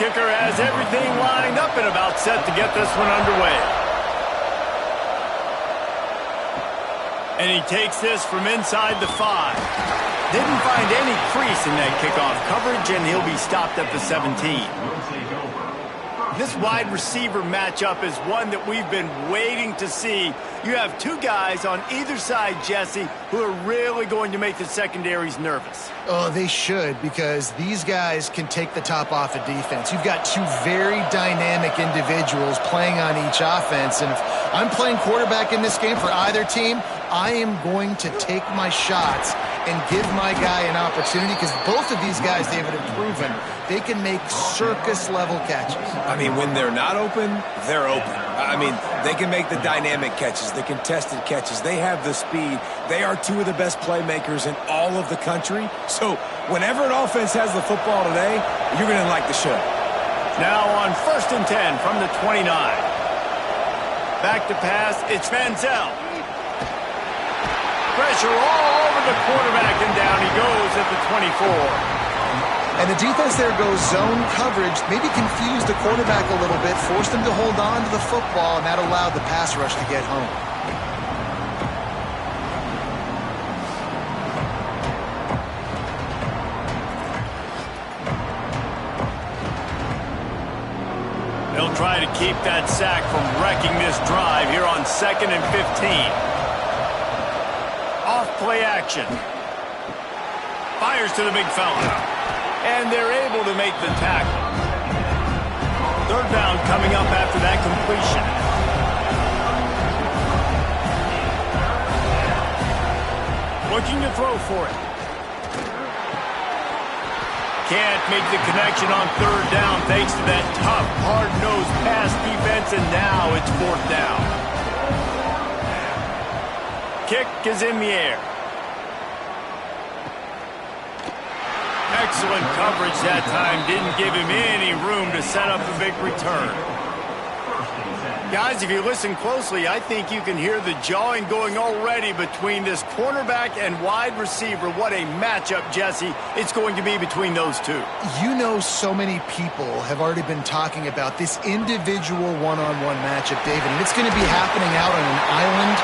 kicker has everything lined up and about set to get this one underway. And he takes this from inside the 5. Didn't find any crease in that kickoff coverage, and he'll be stopped at the 17. This wide receiver matchup is one that we've been waiting to see. You have two guys on either side, Jesse, who are really going to make the secondaries nervous. Oh, they should, because these guys can take the top off of defense. You've got two very dynamic individuals playing on each offense, and if I'm playing quarterback in this game for either team, I am going to take my shots and give my guy an opportunity, because both of these guys, David, have proven they can make circus-level catches. I mean, when they're not open, they're open. I mean, they can make the dynamic catches, the contested catches. They have the speed. They are two of the best playmakers in all of the country. So whenever an offense has the football today, you're going to like the show. Now on 1st and 10 from the 29. Back to pass, it's Manziel. Pressure all over the quarterback, and down he goes at the 24. And the defense there goes zone coverage, maybe confused the quarterback a little bit, forced him to hold on to the football, and that allowed the pass rush to get home. They'll try to keep that sack from wrecking this drive here on 2nd and 15. Off play action. Fires to the big fella. And they're able to make the tackle. 3rd down coming up after that completion. Looking to throw for it. Can't make the connection on 3rd down thanks to that tough, hard-nosed pass defense, and now it's 4th down. Kick is in the air. Excellent coverage that time. Didn't give him any room to set up a big return. Guys, if you listen closely, I think you can hear the jawing going already between this cornerback and wide receiver. What a matchup, Jesse, it's going to be between those two. You know, so many people have already been talking about this individual one-on-one matchup, David, and it's going to be happening out on an island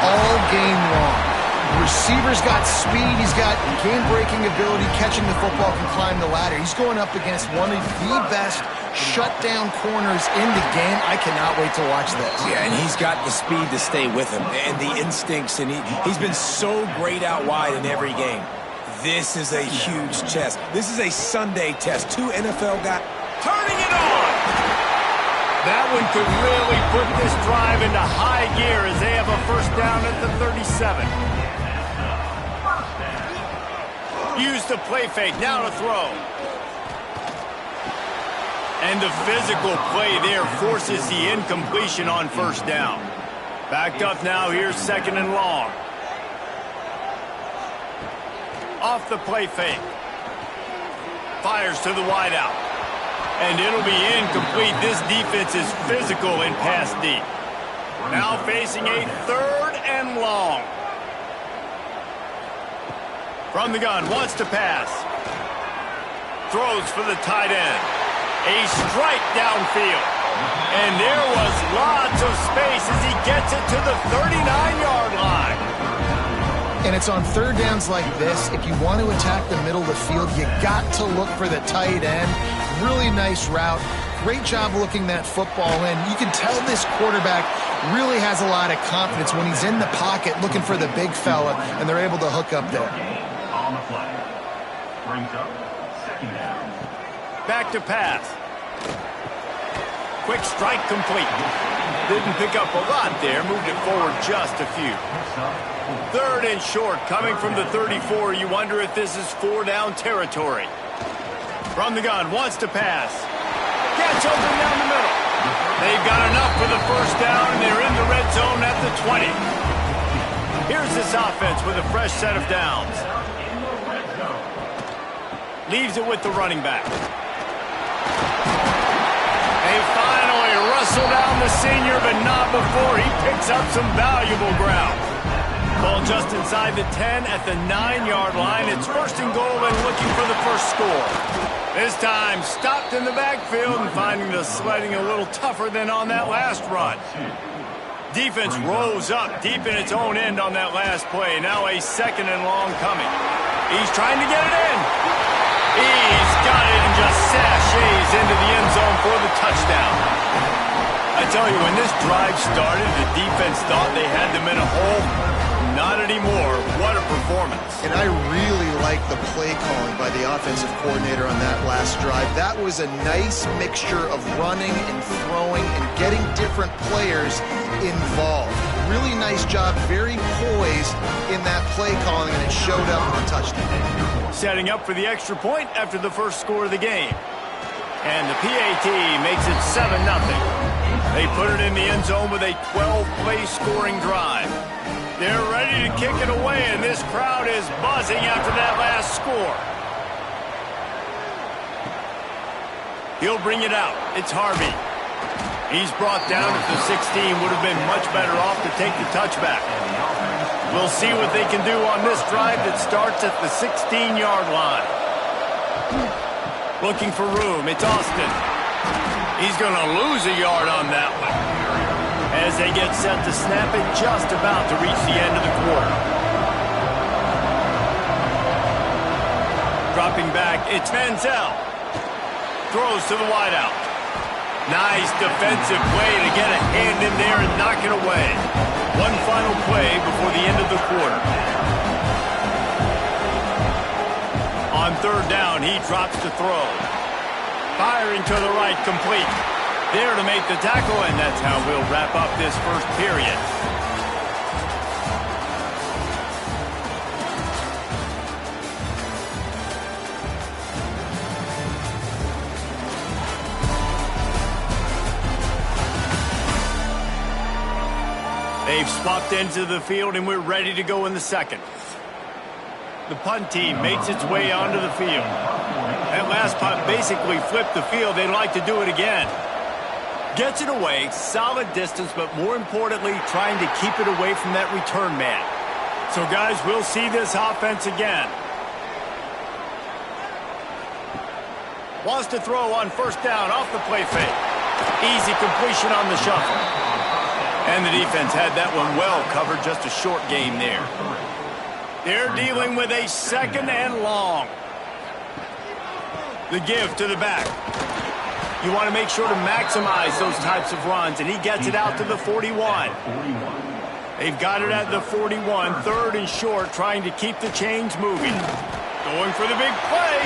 all game long. The receiver's got speed, he's got game-breaking ability, catching the football, can climb the ladder. He's going up against one of the best shutdown corners in the game. I cannot wait to watch this. Yeah, and he's got the speed to stay with him and the instincts, and he's been so great out wide in every game. This is a huge test. This is a Sunday test. Two NFL guys turning it on. That one could really put this drive into high gear as they have a 1st down at the 37. Use the play fake, now to throw. And the physical play there forces the incompletion on 1st down. Backed up now, here's 2nd and long. Off the play fake. Fires to the wideout. And it'll be incomplete. This defense is physical in pass deep. Now facing a 3rd and long. From the gun, wants to pass. Throws for the tight end. A strike downfield. And there was lots of space as he gets it to the 39-yard line. And it's on 3rd downs like this. If you want to attack the middle of the field, you got to look for the tight end. Really nice route. Great job looking that football in. You can tell this quarterback really has a lot of confidence when he's in the pocket looking for the big fella, and they're able to hook up there. On the play. Brings up 2nd down. Back to pass. Quick strike complete. Didn't pick up a lot there. Moved it forward just a few. 3rd and short coming from the 34. You wonder if this is 4 down territory. From the gun, wants to pass. Gets open down the middle. They've got enough for the 1st down, and they're in the red zone at the 20. Here's this offense with a fresh set of downs. Leaves it with the running back. They finally wrestle down the senior, but not before he picks up some valuable ground. Ball just inside the 10 at the 9-yard line. It's 1st and goal and looking for the first score. This time stopped in the backfield and finding the sledding a little tougher than on that last run. Defense rose up deep in its own end on that last play. Now a 2nd and long coming. He's trying to get it in. He's got it and just sashays into the end zone for the touchdown. I tell you, when this drive started, the defense thought they had them in a hole. Not anymore. What a performance. And I really like the play calling by the offensive coordinator on that last drive. That was a nice mixture of running and throwing and getting different players involved. Really nice job, very poised in that play calling, and it showed up in the touchdown. Setting up for the extra point after the first score of the game. And the PAT makes it 7-0. They put it in the end zone with a 12-play scoring drive. They're ready to kick it away, and this crowd is buzzing after that last score. He'll bring it out. It's Harvey. He's brought down at the 16. Would have been much better off to take the touchback. We'll see what they can do on this drive that starts at the 16-yard line. Looking for room. It's Austin. He's going to lose a yard on that one. As they get set to snap it, just about to reach the end of the quarter. Dropping back, it's Manziel. Throws to the wideout. Nice defensive play to get a hand in there and knock it away. One final play before the end of the quarter. On 3rd down, he drops to throw. Firing to the right, complete. There to make the tackle, and that's how we'll wrap up this first period. They've swapped into the field, and we're ready to go in the second. The punt team makes its way onto the field. That last punt basically flipped the field. They'd like to do it again. Gets it away, solid distance, but more importantly, trying to keep it away from that return man. So, guys, we'll see this offense again. Wants to throw on 1st down off the play fake. Easy completion on the shuffle. And the defense had that one well covered, just a short game there. They're dealing with a 2nd and long. The give to the back. You want to make sure to maximize those types of runs, and he gets it out to the 41. They've got it at the 41, 3rd and short, trying to keep the chains moving. Going for the big play.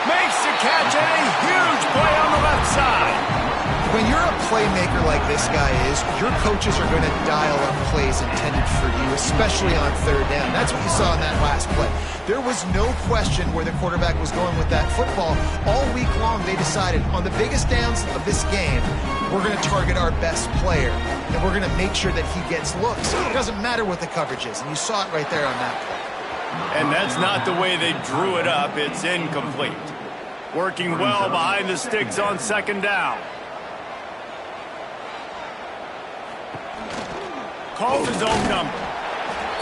Makes the catch, and a huge play on the left side. When you're a playmaker like this guy is, your coaches are going to dial up plays intended for you, especially on 3rd down. That's what you saw in that last play. There was no question where the quarterback was going with that football. All week long, they decided on the biggest downs of this game, we're going to target our best player, and we're going to make sure that he gets looks. It doesn't matter what the coverage is, and you saw it right there on that play. And that's not the way they drew it up. It's incomplete. Working well behind the sticks on 2nd down. Calls his own number.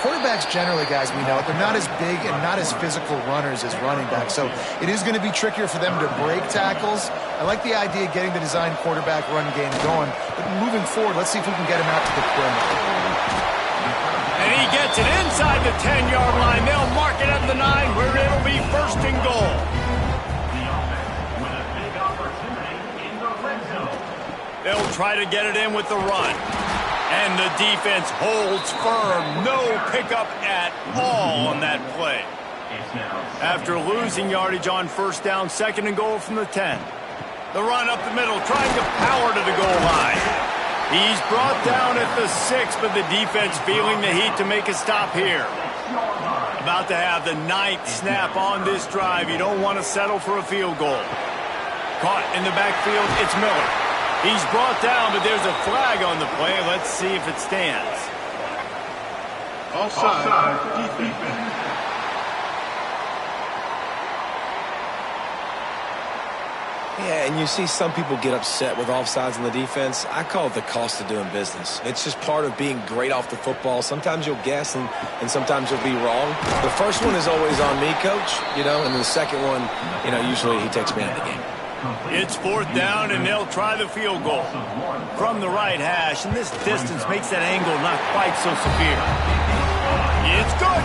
Quarterbacks generally, guys, we know, they're not as big and not as physical runners as running backs, so it is going to be trickier for them to break tackles. I like the idea of getting the design quarterback run game going, but moving forward, let's see if we can get him out to the perimeter. And he gets it inside the 10-yard line. They'll mark it at the 9, where it'll be 1st and goal. The offense with a big opportunity in the red zone. They'll try to get it in with the run. And the defense holds firm. No pickup at all on that play. After losing yardage on 1st down, 2nd and goal from the 10. The run up the middle, trying to power to the goal line. He's brought down at the 6, but the defense feeling the heat to make a stop here. About to have the 9th snap on this drive. You don't want to settle for a field goal. Caught in the backfield, it's Miller. He's brought down, but there's a flag on the play. Let's see if it stands. Offside, defense. 4 Yeah, and you see some people get upset with offsides on the defense. I call it the cost of doing business. It's just part of being great off the football. Sometimes you'll guess and sometimes you'll be wrong. The first one is always on me, Coach, and then the second one, usually he takes me out of the game. It's 4th down, and they'll try the field goal from the right hash, and this distance makes that angle not quite so severe. It's good,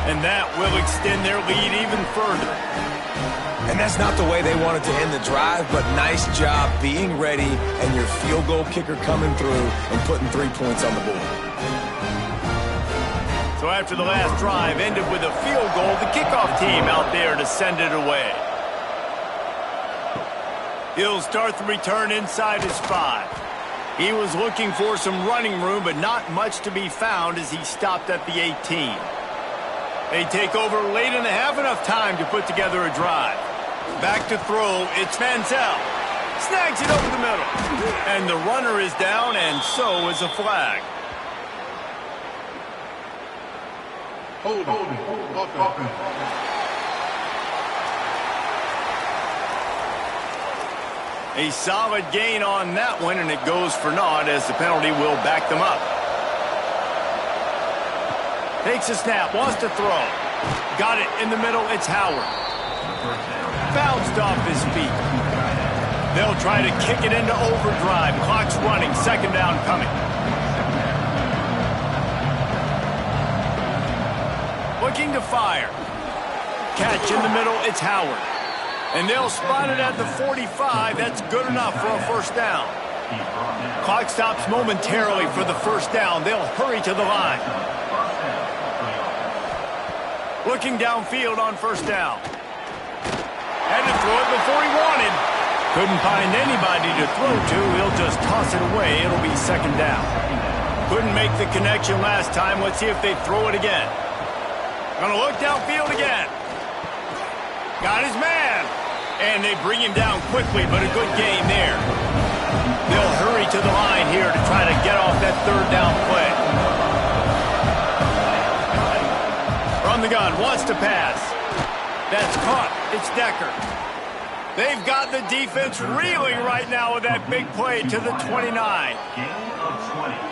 and that will extend their lead even further. And that's not the way they wanted to end the drive, but nice job being ready and your field goal kicker coming through and putting 3 points on the board. So after the last drive ended with a field goal, the kickoff team out there to send it away. He'll start the return inside his 5. He was looking for some running room, but not much to be found as he stopped at the 18. They take over late in the half, enough time to put together a drive. Back to throw, it's Manziel. Snags it over the middle. And the runner is down, and so is a flag. A solid gain on that one, and it goes for naught as the penalty will back them up. Takes a snap, wants to throw. Got it in the middle, it's Howard. Bounced off his feet. They'll try to kick it into overdrive. Clock's running, 2nd down coming. Looking to fire. Catch in the middle, it's Howard. And they'll spot it at the 45. That's good enough for a 1st down. Clock stops momentarily for the 1st down. They'll hurry to the line. Looking downfield on 1st down. Had to throw it before he wanted. Couldn't find anybody to throw to. He'll just toss it away. It'll be 2nd down. Couldn't make the connection last time. Let's see if they throw it again. Gonna look downfield again. Got his man. And they bring him down quickly, but a good gain there. They'll hurry to the line here to try to get off that 3rd down play. From the gun, wants to pass. That's caught. It's Decker. They've got the defense reeling right now with that big play to the 29.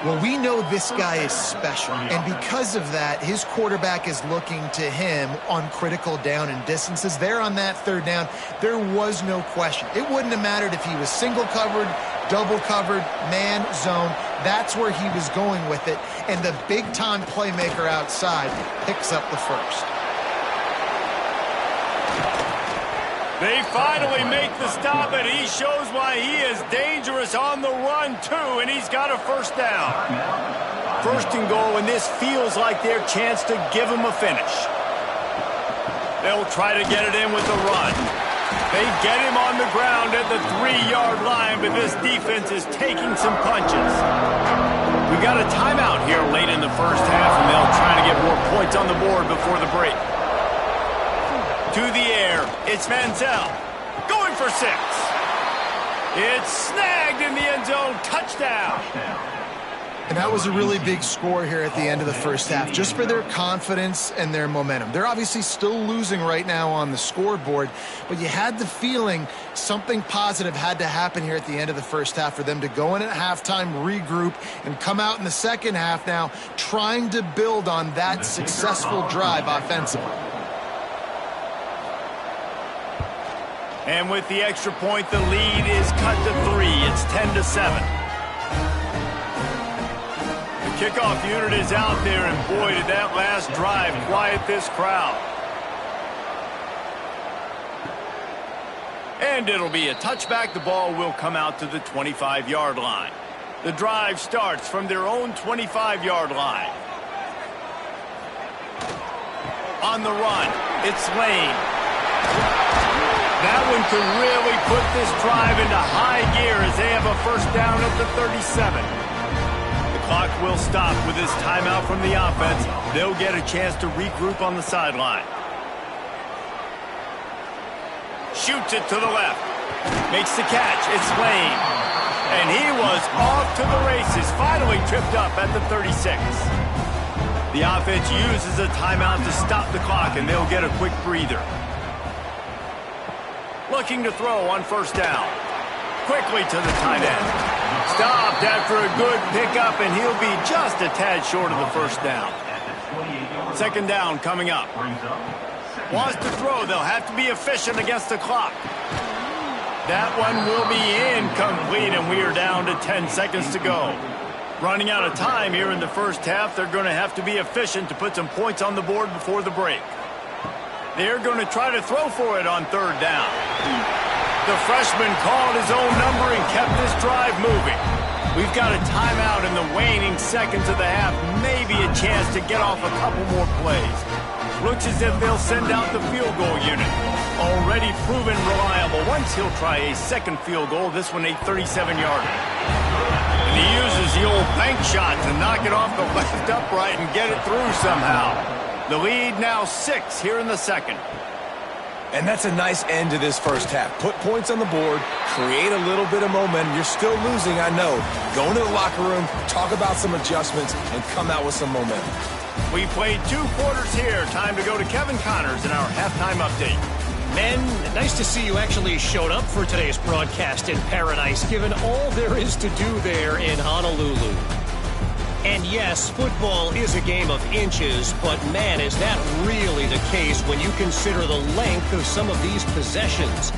Well, we know this guy is special, and because of that, his quarterback is looking to him on critical down and distances. There on that 3rd down, there was no question. It wouldn't have mattered if he was single covered, double covered, man, zone. That's where he was going with it, and the big-time playmaker outside picks up the 1st. They finally make the stop, and he shows why he is dangerous on the run, too, and he's got a 1st down. 1st and goal, and this feels like their chance to give him a finish. They'll try to get it in with the run. They get him on the ground at the 3-yard line, but this defense is taking some punches. We got a timeout here late in the 1st half, and they'll try to get more points on the board before the break. To the air, it's Manziel. Going for 6. It's snagged in the end zone. Touchdown. And that was a really big score here at the end of the 1st half, just for their confidence and their momentum. They're obviously still losing right now on the scoreboard, but you had the feeling something positive had to happen here at the end of the 1st half for them to go in at halftime, regroup, and come out in the 2nd half now trying to build on that successful drive offensively. And with the extra point, the lead is cut to 3. It's 10-7. The kickoff unit is out there, and boy, did that last drive quiet this crowd. And it'll be a touchback. The ball will come out to the 25-yard line. The drive starts from their own 25-yard line. On the run, it's Lane. That one could really put this drive into high gear as they have a 1st down at the 37. The clock will stop with this timeout from the offense. They'll get a chance to regroup on the sideline. Shoots it to the left. Makes the catch. It's Lane. And he was off to the races. Finally tripped up at the 36. The offense uses a timeout to stop the clock, and they'll get a quick breather. Looking to throw on first down. Quickly to the tight end. Stopped after a good pickup, and he'll be just a tad short of the first down. Second down coming up. Wants to throw. They'll have to be efficient against the clock. That one will be incomplete, and we are down to 10 seconds to go. Running out of time here in the first half. They're going to have to be efficient to put some points on the board before the break. They're going to try to throw for it on third down. The freshman called his own number and kept this drive moving. We've got a timeout in the waning seconds of the half. Maybe a chance to get off a couple more plays. Looks as if they'll send out the field goal unit. Already proven reliable. Once he'll try a second field goal, this one a 37-yarder. And he uses the old bank shot to knock it off the left upright and get it through somehow. The lead now 6 here in the second. And that's a nice end to this first half. Put points on the board, create a little bit of momentum. You're still losing, I know. Go into the locker room, talk about some adjustments, and come out with some momentum. We played 2 quarters here. Time to go to Kevin Connors in our halftime update. Men, nice to see you actually showed up for today's broadcast in paradise, given all there is to do there in Honolulu. And yes, football is a game of inches, but man, is that really the case when you consider the length of some of these possessions.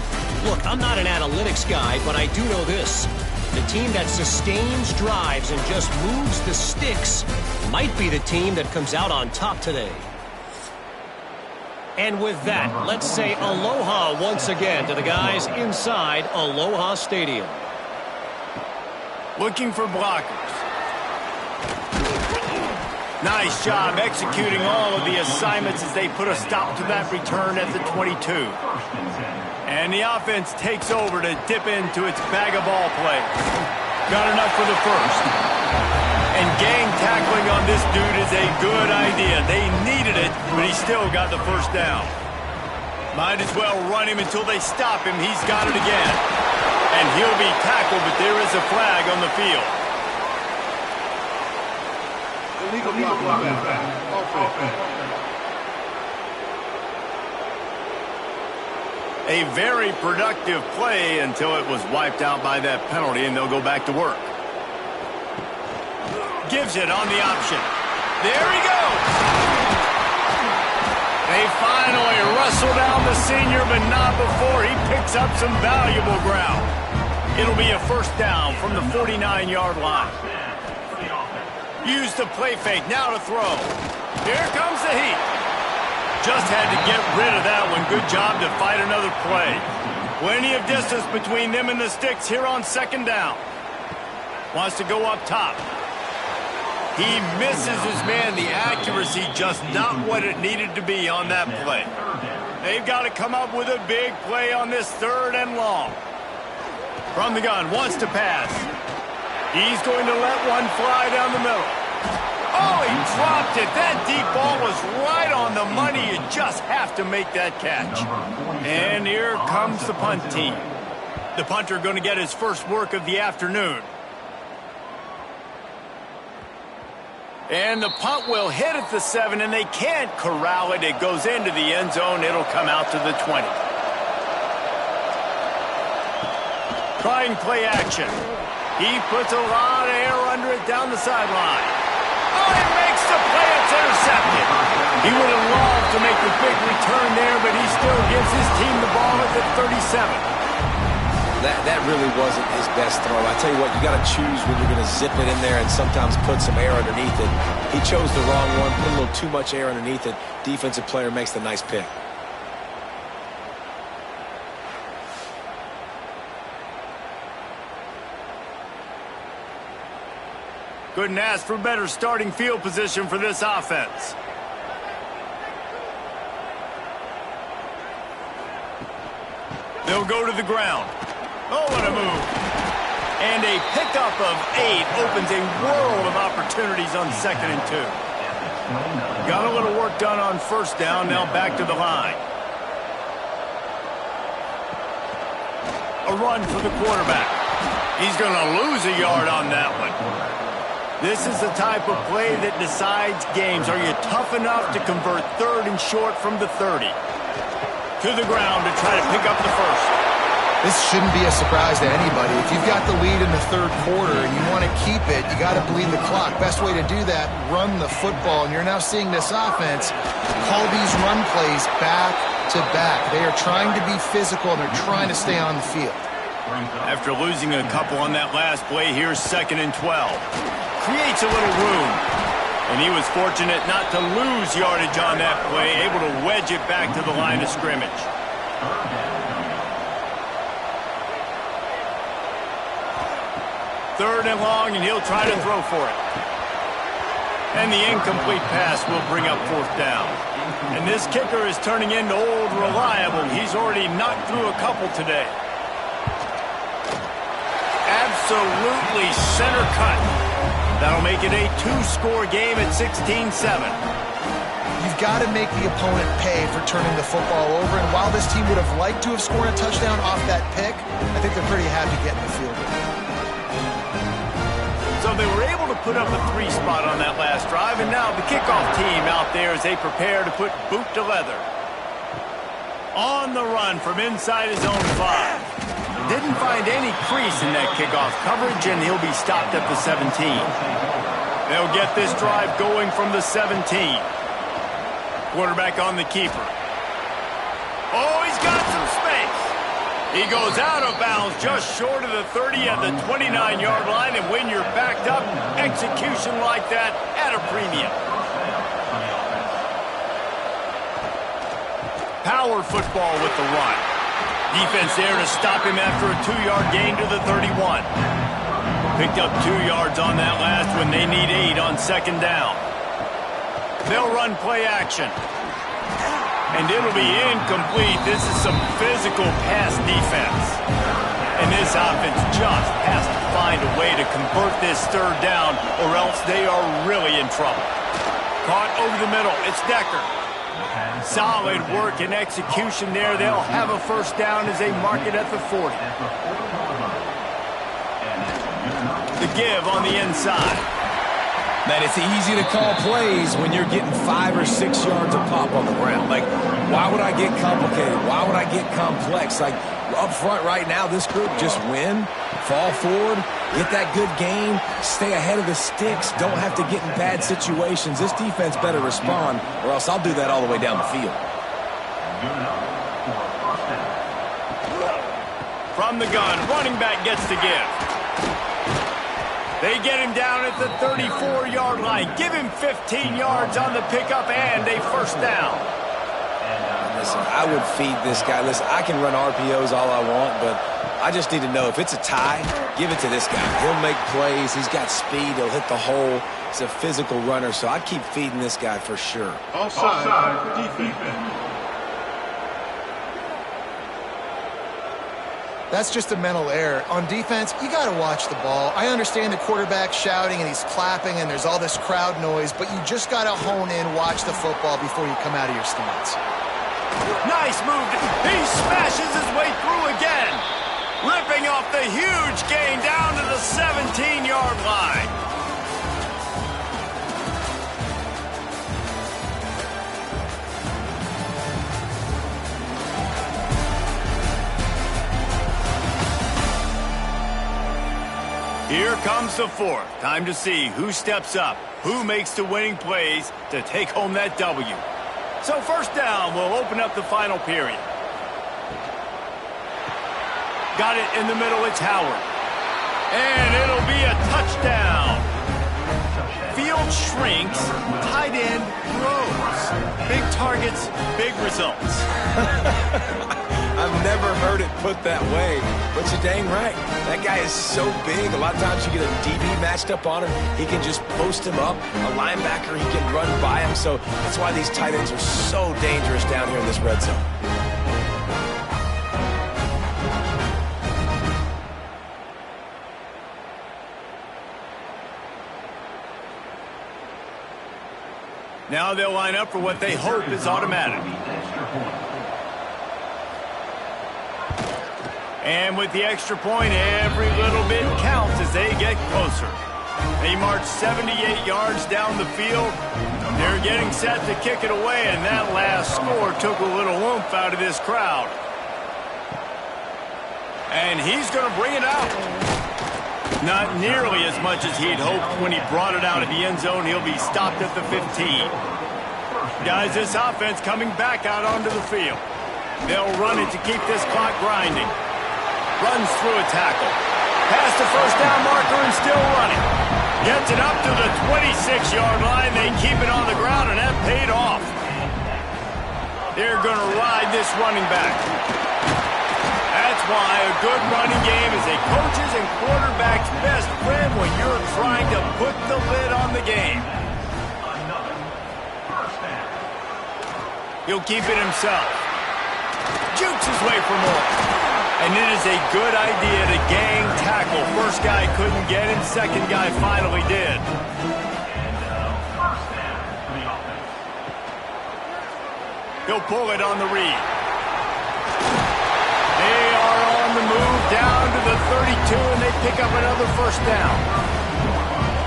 Look, I'm not an analytics guy, but I do know this. The team that sustains drives and just moves the sticks might be the team that comes out on top today. And with that, let's say aloha once again to the guys inside Aloha Stadium. Looking for blockers. Nice job executing all of the assignments as they put a stop to that return at the 22. And the offense takes over to dip into its bag of ball plays. Got enough for the first. And gang tackling on this dude is a good idea. They needed it, but he still got the first down. Might as well run him until they stop him. He's got it again. And he'll be tackled, but there is a flag on the field. Illegal block. A very productive play until it was wiped out by that penalty, and they'll go back to work. Gives it on the option. There he goes. They finally wrestle down the senior, but not before he picks up some valuable ground. It'll be a first down from the 49-yard line. Use the play fake, now to throw. Here comes the heat. Just had to get rid of that one. Good job to fight another play. Plenty of distance between them and the sticks here on second down. Wants to go up top. He misses his man. The accuracy just not what it needed to be on that play. They've got to come up with a big play on this third and long. From the gun, wants to pass. He's going to let one fly down the middle. Oh, he dropped it. That deep ball was right on the money. You just have to make that catch. And here comes the punt team. The punter going to get his first work of the afternoon. And the punt will hit at the 7, and they can't corral it. It goes into the end zone. It'll come out to the 20. Trying play action. He puts a lot of air under it down the sideline. Oh, he makes the play. It's intercepted. He would have loved to make the big return there, but he still gives his team the ball at the 37. That really wasn't his best throw. I tell you what, you got to choose when you're going to zip it in there and sometimes put some air underneath it. He chose the wrong one, put a little too much air underneath it. Defensive player makes the nice pick. Couldn't ask for better starting field position for this offense. They'll go to the ground. Oh, what a move. And a pickup of 8 opens a world of opportunities on 2nd and 2. Got a little work done on first down. Now back to the line. A run for the quarterback. He's going to lose a yard on that one. This is the type of play that decides games. Are you tough enough to convert 3rd and short from the 30? To the ground to try to pick up the first. This shouldn't be a surprise to anybody. If you've got the lead in the third quarter and you want to keep it, you got to bleed the clock. Best way to do that, run the football. And you're now seeing this offense call these run plays back to back. They are trying to be physical and they're trying to stay on the field. After losing a couple on that last play, here's 2nd and 12. Creates a little room. And he was fortunate not to lose yardage on that play, able to wedge it back to the line of scrimmage. Third and long, and he'll try to throw for it. And the incomplete pass will bring up 4th down. And this kicker is turning into old reliable. He's already knocked through a couple today. Absolutely center cut. That'll make it a 2-score game at 16-7. You've got to make the opponent pay for turning the football over. And while this team would have liked to have scored a touchdown off that pick, I think they're pretty happy getting the field goal. So they were able to put up a 3 spot on that last drive, and now the kickoff team out there as they prepare to put boot to leather. On the run from inside his own 5. Didn't find any crease in that kickoff coverage, and he'll be stopped at the 17. They'll get this drive going from the 17. Quarterback on the keeper. Oh, he's got some space. He goes out of bounds just short of the 30 at the 29-yard line, and when you're backed up, execution like that at a premium. Power football with the run. Defense there to stop him after a 2-yard gain to the 31. Picked up 2 yards on that last when they need 8 on 2nd down. They'll run play action. And it'll be incomplete. This is some physical pass defense. And this offense just has to find a way to convert this 3rd down, or else they are really in trouble. Caught over the middle. It's Decker. Solid work and execution there. They'll have a 1st down as they mark it at the 40. The give on the inside. Man, it's easy to call plays when you're getting 5 or 6 yards of pop on the ground. Like, why would I get complicated? Why would I get complex? Like, up front right now, this group just win, fall forward, get that good gain, stay ahead of the sticks, don't have to get in bad situations. This defense better respond, or else I'll do that all the way down the field. From the gun, running back gets the give. They get him down at the 34-yard line. Give him 15 yards on the pickup and a 1st down. Listen, I would feed this guy. Listen, I can run RPOs all I want, but I just need to know if it's a tie, give it to this guy. He'll make plays. He's got speed. He'll hit the hole. He's a physical runner, so I'd keep feeding this guy for sure. Offside, defense. That's just a mental error. On defense, you got to watch the ball. I understand the quarterback shouting and he's clapping and there's all this crowd noise, but you just got to hone in, watch the football before you come out of your stance. Nice move. He smashes his way through again. Ripping off the huge gain down to the 17-yard line. Here comes the 4th. Time to see who steps up, who makes the winning plays to take home that W. So 1st down will open up the final period. Got it in the middle, it's Howard. And it'll be a touchdown. Field shrinks, tight end grows. Big targets, big results. I've never heard it put that way, but you're dang right. That guy is so big. A lot of times you get a DB matched up on him. He can just post him up. A linebacker, he can run by him. So that's why these tight ends are so dangerous down here in this red zone. Now they'll line up for what they hope is automatic. And with the extra point, every little bit counts as they get closer. They march 78 yards down the field. They're getting set to kick it away, and that last score took a little oomph out of this crowd. And he's going to bring it out. Not nearly as much as he'd hoped when he brought it out of the end zone. He'll be stopped at the 15. Guys, this offense coming back out onto the field. They'll run it to keep this clock grinding. Runs through a tackle. Past the first down marker and still running. Gets it up to the 26-yard line. They keep it on the ground, and that paid off. They're going to ride this running back. That's why a good running game is a coach's and quarterback's best friend when you're trying to put the lid on the game. He'll keep it himself. Jukes his way for more. And it is a good idea to gang tackle. First guy couldn't get him. Second guy finally did. He'll pull it on the read. They are on the move down to the 32, and they pick up another first down.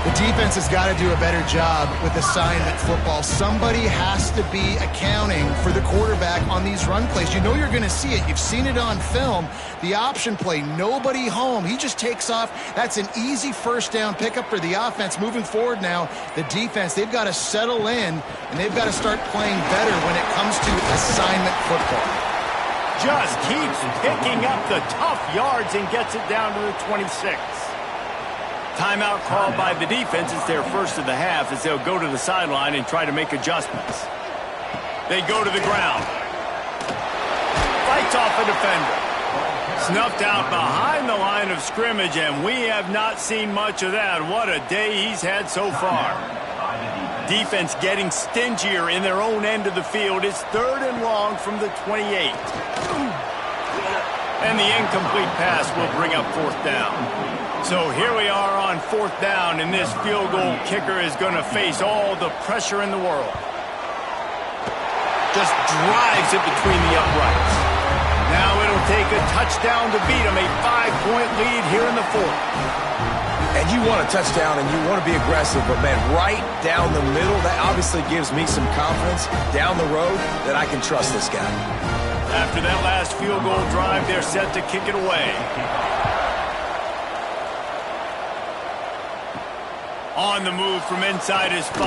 The defense has got to do a better job with assignment football. Somebody has to be accounting for the quarterback on these run plays. You know you're going to see it. You've seen it on film. The option play, nobody home. He just takes off. That's an easy first down pickup for the offense. Moving forward now, the defense, they've got to settle in, and they've got to start playing better when it comes to assignment football. Just keeps picking up the tough yards and gets it down to the 26. Timeout called by the defense. It's their first of the half as they'll go to the sideline and try to make adjustments. They go to the ground. Fights off a defender. Snuffed out behind the line of scrimmage, and we have not seen much of that. What a day he's had so far. Defense getting stingier in their own end of the field. It's 3rd and long from the 28. And the incomplete pass will bring up 4th down. So here we are on 4th down, and this field goal kicker is going to face all the pressure in the world. Just drives it between the uprights. Now it'll take a touchdown to beat them, a 5-point lead here in the 4th. And you want a touchdown and you want to be aggressive, but man, right down the middle, that obviously gives me some confidence down the road that I can trust this guy. After that last field goal drive, they're set to kick it away. On the move from inside his 5.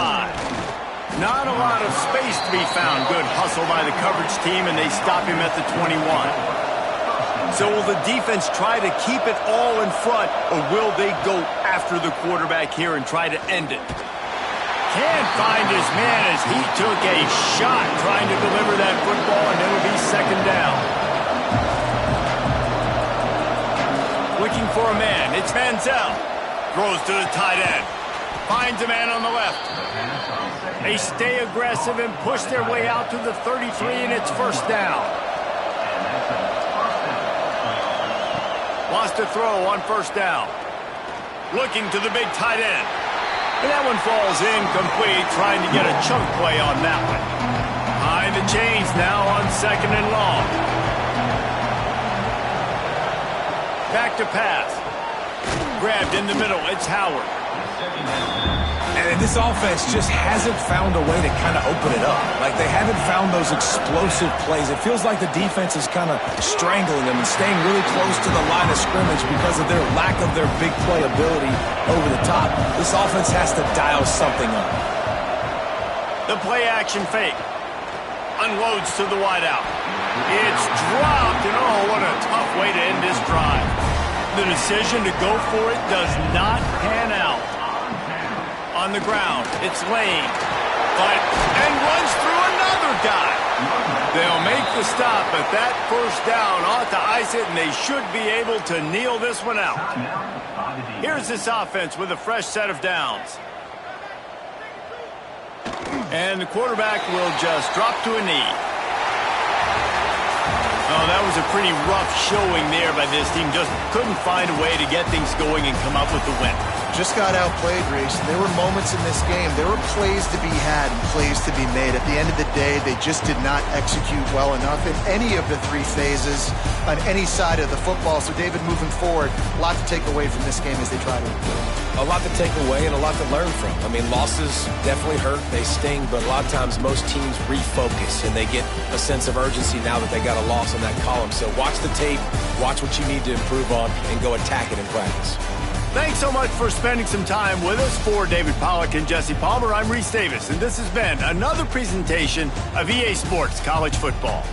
Not a lot of space to be found. Good hustle by the coverage team, and they stop him at the 21. So will the defense try to keep it all in front, or will they go after the quarterback here and try to end it? Can't find his man as he took a shot trying to deliver that football, and it'll be 2nd down. Looking for a man. It's Manziel. Throws to the tight end. Finds a man on the left. They stay aggressive and push their way out to the 33, and it's 1st down. Lost a throw on 1st down. Looking to the big tight end. And that one falls incomplete, trying to get a chunk play on that one. Behind the chains now on 2nd and long. Back to pass. Grabbed in the middle. It's Howard. And this offense just hasn't found a way to kind of open it up. Like, they haven't found those explosive plays. It feels like the defense is kind of strangling them and staying really close to the line of scrimmage because of their lack of their big play ability over the top. This offense has to dial something up. The play action fake. Unloads to the wideout. It's dropped, and oh, what a tough way to end this drive. The decision to go for it does not pan out. On the ground, it's Lane. And runs through another guy. They'll make the stop, but that 1st down ought to ice it, and they should be able to kneel this one out. Here's this offense with a fresh set of downs. And the quarterback will just drop to a knee. Oh, that was a pretty rough showing there by this team. Just couldn't find a way to get things going and come up with the win. just got outplayed, Reese. There were moments in this game. There were plays to be had and plays to be made. At the end of the day, they just did not execute well enough in any of the three phases on any side of the football. So, David, moving forward, a lot to take away from this game as they try to improve. A lot to take away and a lot to learn from. I mean, losses definitely hurt. They sting, but a lot of times most teams refocus and they get a sense of urgency now that they got a loss in that column. So watch the tape, watch what you need to improve on, and go attack it in practice. Thanks so much for spending some time with us. For David Pollack and Jesse Palmer, I'm Reese Davis, and this has been another presentation of EA Sports College Football.